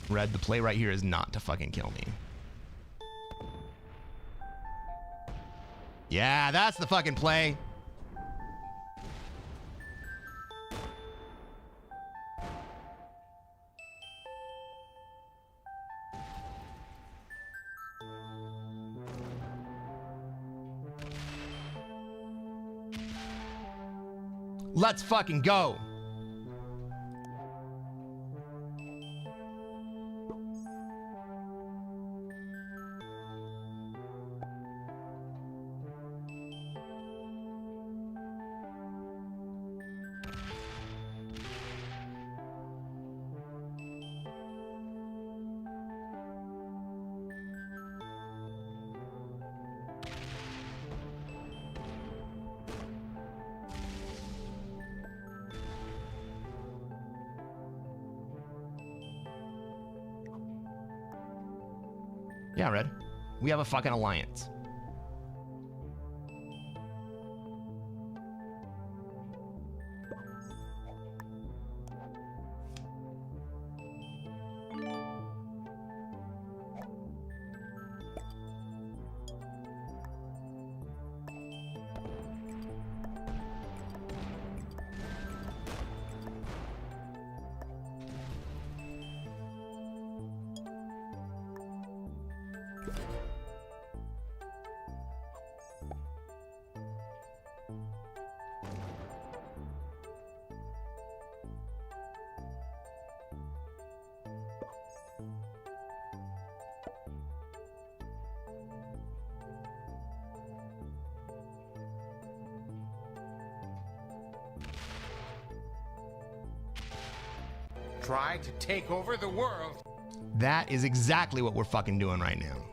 Red, the play right here is not to fucking kill me. Yeah, that's the fucking play. Let's fucking go. Yeah, Red. We have a fucking alliance. Try to take over the world. That is exactly what we're fucking doing right now.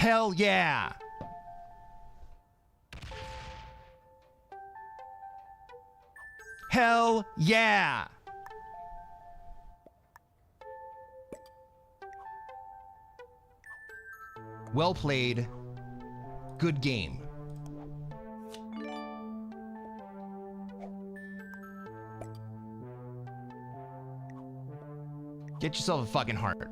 Hell yeah! Hell yeah! Well played. Good game. Get yourself a fucking heart.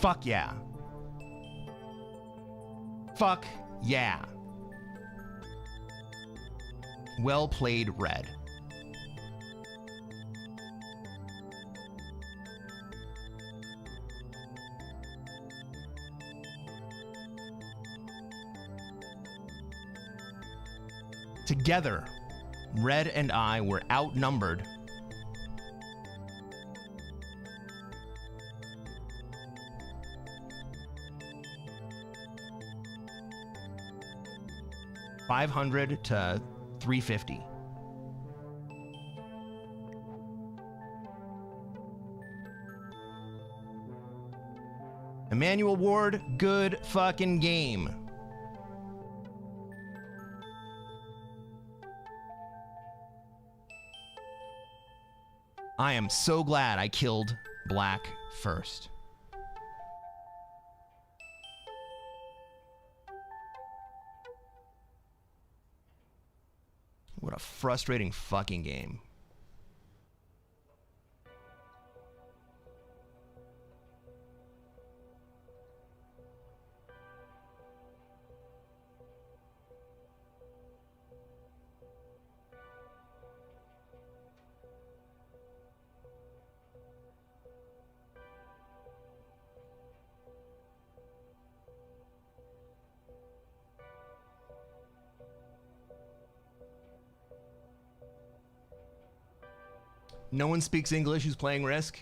Fuck yeah. Fuck yeah. Well played, Red. Together, Red and I were outnumbered . $500 to $350. Emmanuel Ward, good fucking game. I am so glad I killed Black first. What a frustrating fucking game. No one speaks English who's playing Risk.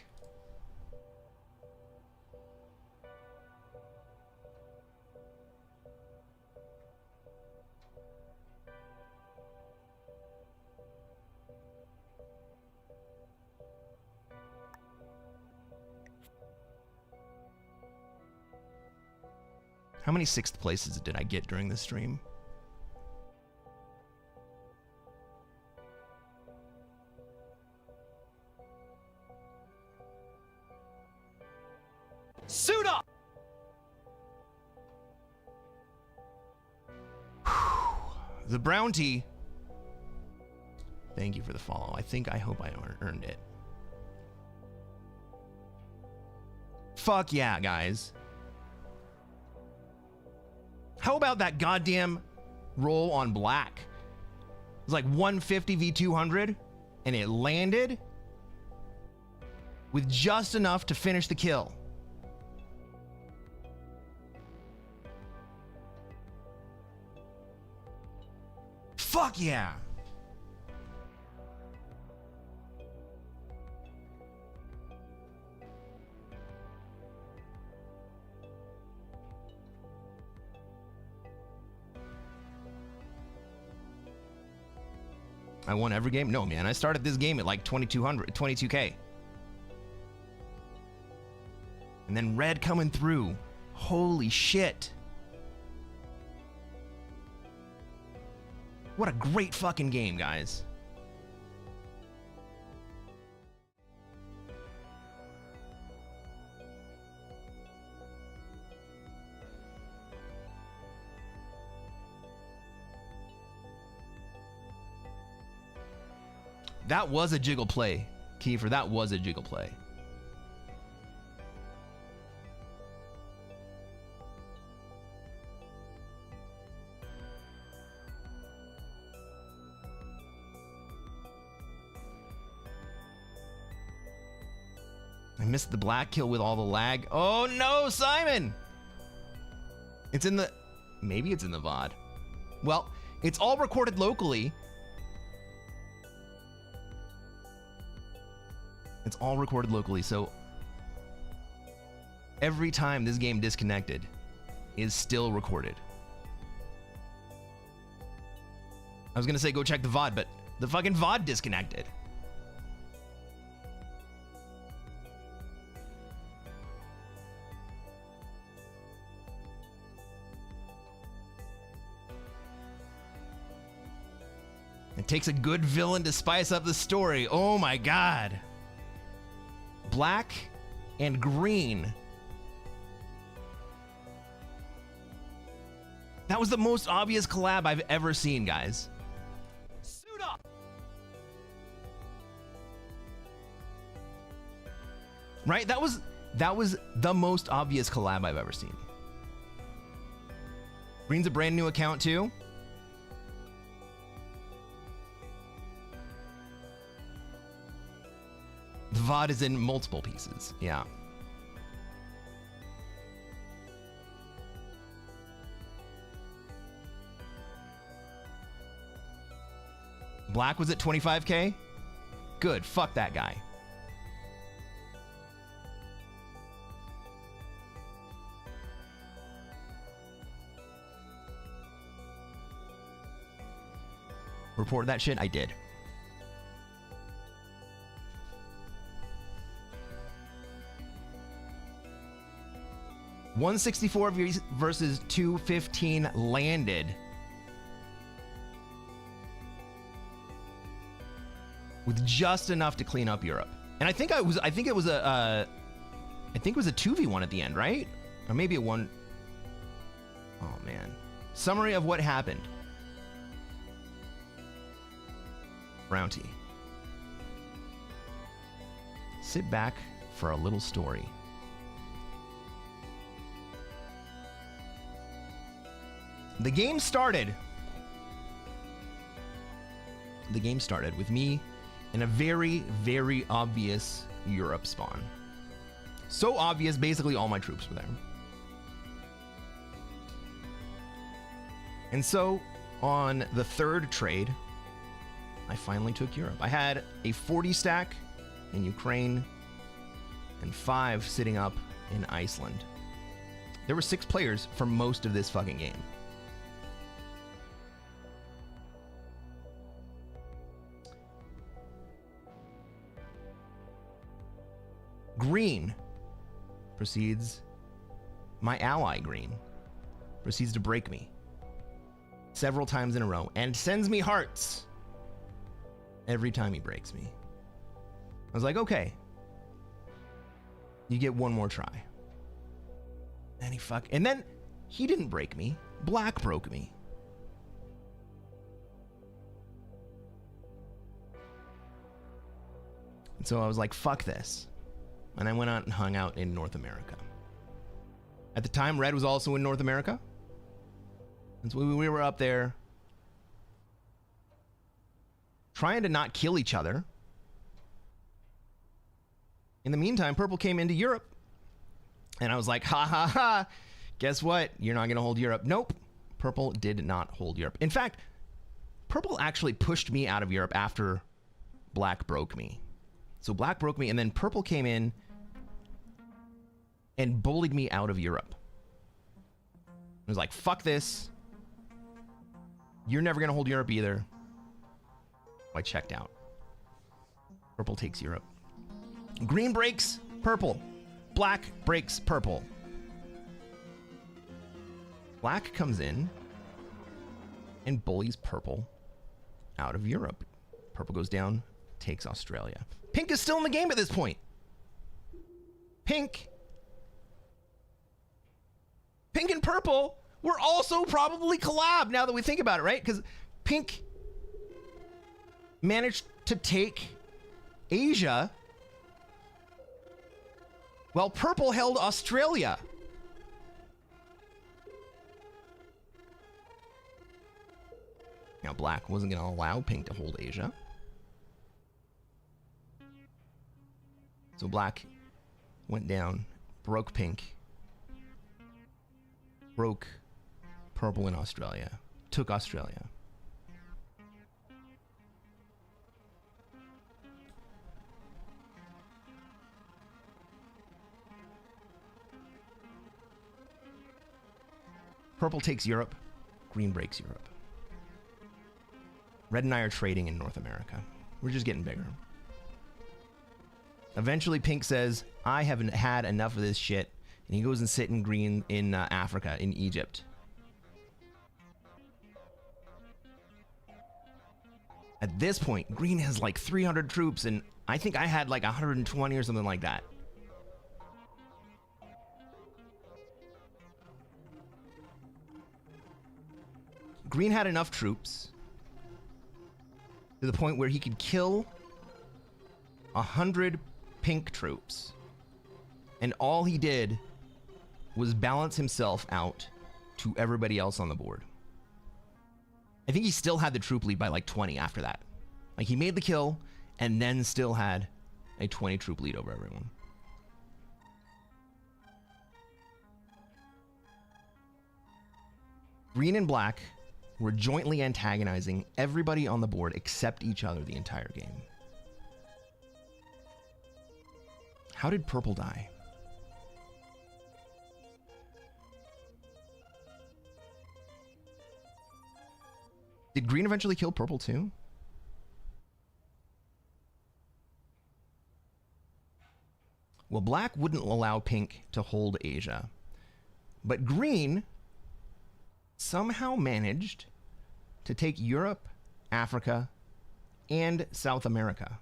How many 6th places did I get during the stream? Suit up! The Brownty. Thank you for the follow. I hope I earned it. Fuck yeah, guys. How about that goddamn roll on black? It was like 150 v 200, and it landed with just enough to finish the kill. Fuck yeah. I won every game? No, man. I started this game at like 22K. And then red coming through. Holy shit. What a great fucking game, guys. That was a jiggle play, Kiefer. That was a jiggle play. I missed the black kill with all the lag. Oh no, Simon! It's in the... Maybe it's in the VOD. Well, it's all recorded locally. It's all recorded locally, so every time this game disconnected is still recorded. I was gonna say go check the VOD, but the fucking VOD disconnected. It takes a good villain to spice up the story. Oh my god. Black and green. That was the most obvious collab I've ever seen, guys. Suit up! Right? That was the most obvious collab I've ever seen. Green's a brand new account too. The VOD is in multiple pieces. Yeah. Black was at 25K? Good. Fuck that guy. Report that shit? I did. $164 versus $215 landed. With just enough to clean up Europe. And I think it was a 2v1 at the end, right? Or maybe a 1. Oh man. Summary of what happened. Brownty. Sit back for a little story. The game started with me in a very, very obvious Europe spawn. So obvious, basically all my troops were there. And so, on the third trade, I finally took Europe. I had a 40 stack in Ukraine, and 5 sitting up in Iceland. There were 6 players for most of this fucking game. Green proceeds, my ally Green, proceeds to break me several times in a row and sends me hearts every time he breaks me. I was like, okay, you get one more try. And then he didn't break me. Black broke me. And so I was like, fuck this. And I went out and hung out in North America. At the time, Red was also in North America. And so we were up there trying to not kill each other. In the meantime, Purple came into Europe. And I was like, ha ha ha. Guess what? You're not going to hold Europe. Nope. Purple did not hold Europe. In fact, Purple actually pushed me out of Europe after Black broke me. So Black broke me, and then Purple came in and bullied me out of Europe. I was like, fuck this. You're never going to hold Europe either. I checked out. Purple takes Europe. Green breaks Purple. Black breaks Purple. Black comes in and bullies Purple out of Europe. Purple goes down, takes Australia. Pink is still in the game at this point. Pink and Purple were also probably collab now that we think about it, right? Because Pink managed to take Asia while Purple held Australia. Now, Black wasn't going to allow Pink to hold Asia. So Black went down, broke Pink, broke Purple in Australia, took Australia. Purple takes Europe, Green breaks Europe. Red and I are trading in North America. We're just getting bigger. Eventually, Pink says, I haven't had enough of this shit. And he goes and sits in Green in Africa, in Egypt. At this point, Green has like 300 troops, and I think I had like 120 or something like that. Green had enough troops to the point where he could kill 100 Pink troops. And all he did was balance himself out to everybody else on the board. I think he still had the troop lead by like 20 after that. Like, he made the kill and then still had a 20 troop lead over everyone. Green and Black were jointly antagonizing everybody on the board except each other the entire game. How did Purple die? Did Green eventually kill Purple too? Well, Black wouldn't allow Pink to hold Asia, but Green somehow managed to take Europe, Africa, and South America.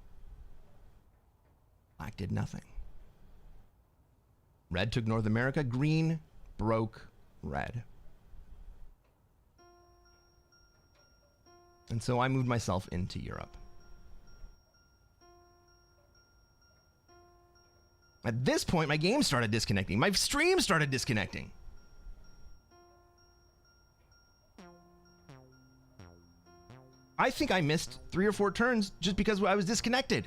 Black did nothing. Red took North America. Green broke Red. And so I moved myself into Europe. At this point, my game started disconnecting. My stream started disconnecting. I think I missed 3 or 4 turns just because I was disconnected.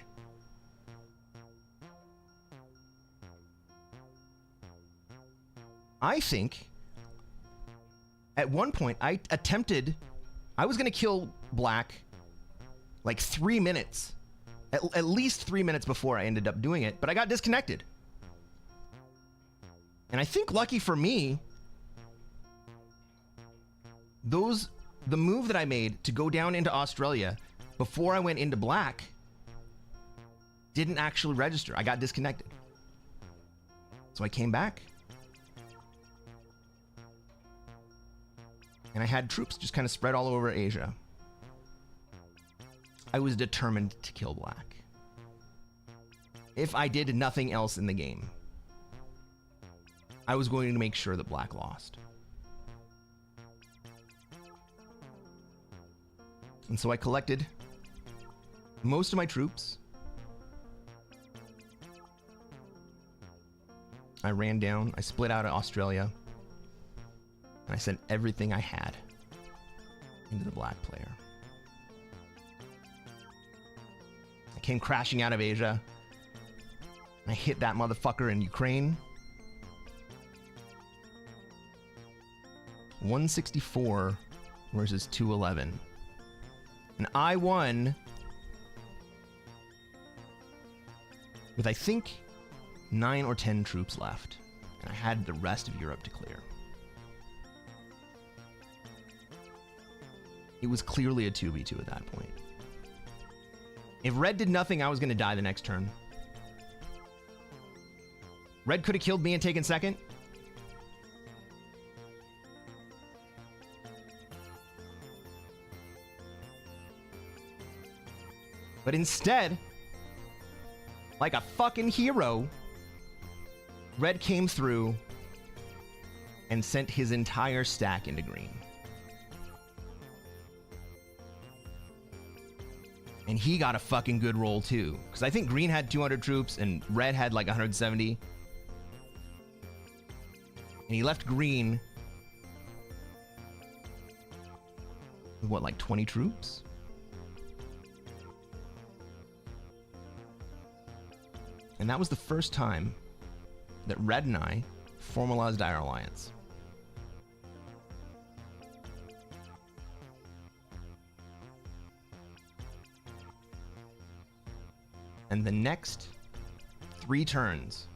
I think at one point I was going to kill Black like 3 minutes at least 3 minutes before I ended up doing it, but I got disconnected. And I think lucky for me, the move that I made to go down into Australia before I went into black didn't actually register. I got disconnected. So I came back. And I had troops just kind of spread all over Asia. I was determined to kill black. If I did nothing else in the game, I was going to make sure that black lost. And so I collected most of my troops. I ran down, I split out of Australia, and I sent everything I had into the black player. I came crashing out of Asia. I hit that motherfucker in Ukraine. 164 versus 211. And I won with, I think, 9 or 10 troops left. And I had the rest of Europe to clear. It was clearly a 2v2 at that point. If red did nothing, I was going to die the next turn. Red could have killed me and taken second. But instead, like a fucking hero, red came through and sent his entire stack into green. And he got a fucking good roll too. Because I think green had 200 troops and red had like 170. And he left green with what, like 20 troops? And that was the first time that red and I formalized our alliance. And the next 3 turns,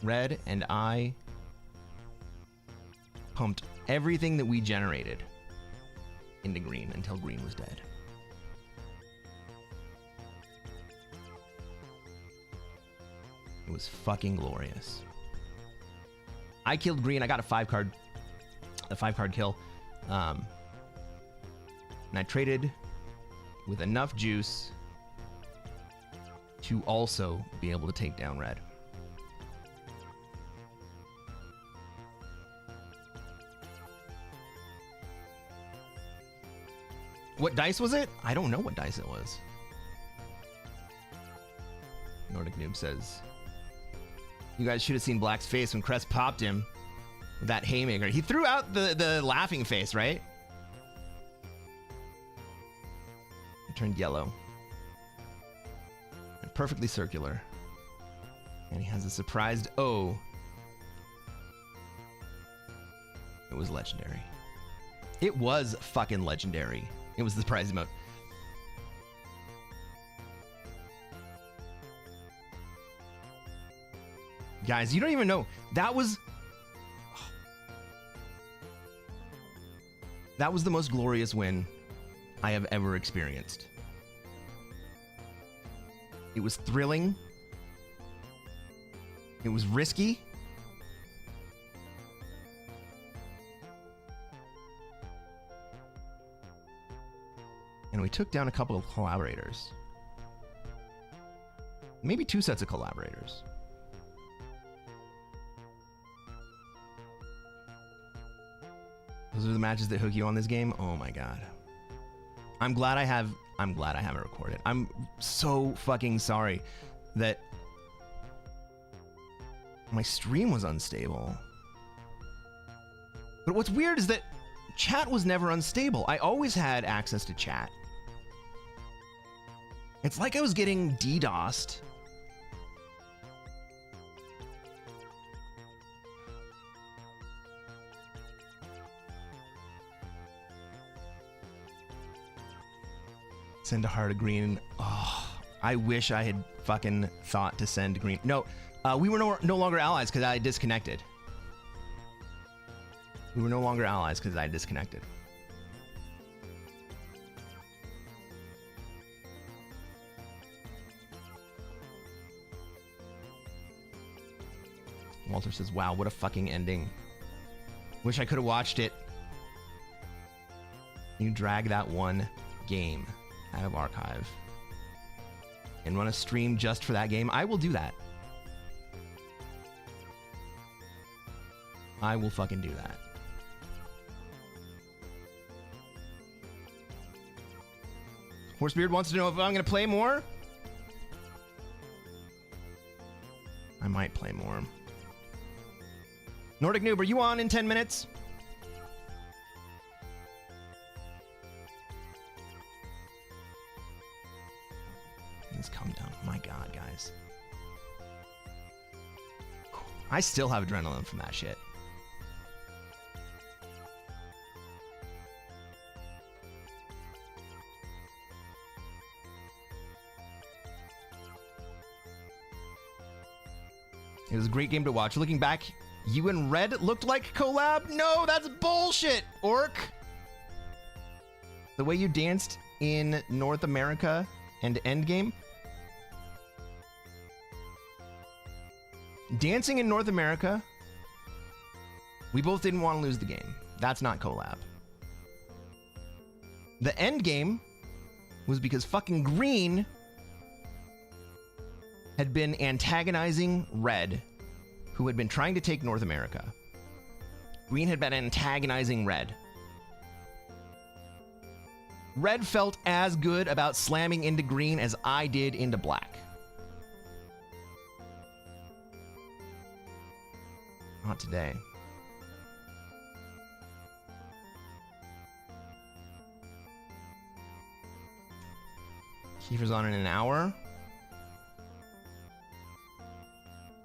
red and I pumped everything that we generated into green until green was dead. It was fucking glorious. I killed green. I got a 5-card kill. And I traded with enough juice to also be able to take down red. What dice was it? I don't know what dice it was. Nordic Noob says, you guys should have seen Black's face when Crest popped him with that haymaker. He threw out the laughing face, right? It turned yellow. And perfectly circular. And he has a surprised O. It was legendary. It was fucking legendary. It was the surprise emote. Guys, you don't even know. That was the most glorious win I have ever experienced. It was thrilling. It was risky. And we took down a couple of collaborators. Maybe 2 sets of collaborators. Those are the matches that hook you on this game. Oh my god. I'm glad I haven't recorded. I'm so fucking sorry that my stream was unstable. But what's weird is that chat was never unstable. I always had access to chat. It's like I was getting DDoSed. Send a heart of green. Oh, I wish I had fucking thought to send green. No, we were no longer allies because I disconnected. We were no longer allies because I disconnected. Walter says, wow, what a fucking ending. Wish I could have watched it. You drag that one game out of archive and run a stream just for that game. I will do that. I will fucking do that. Horsebeard wants to know if I'm going to play more. I might play more. Nordic Noob, are you on in 10 minutes? Let's calm down. My God, guys. I still have adrenaline from that shit. It was a great game to watch. Looking back, you and Red looked like collab? No, that's bullshit, Orc. The way you danced in North America and Endgame. Dancing in North America, we both didn't want to lose the game. That's not collab. The Endgame was because fucking Green had been antagonizing Red, who had been trying to take North America. Green had been antagonizing Red. Red felt as good about slamming into Green as I did into Black. Not today. Kiefer's on in an hour.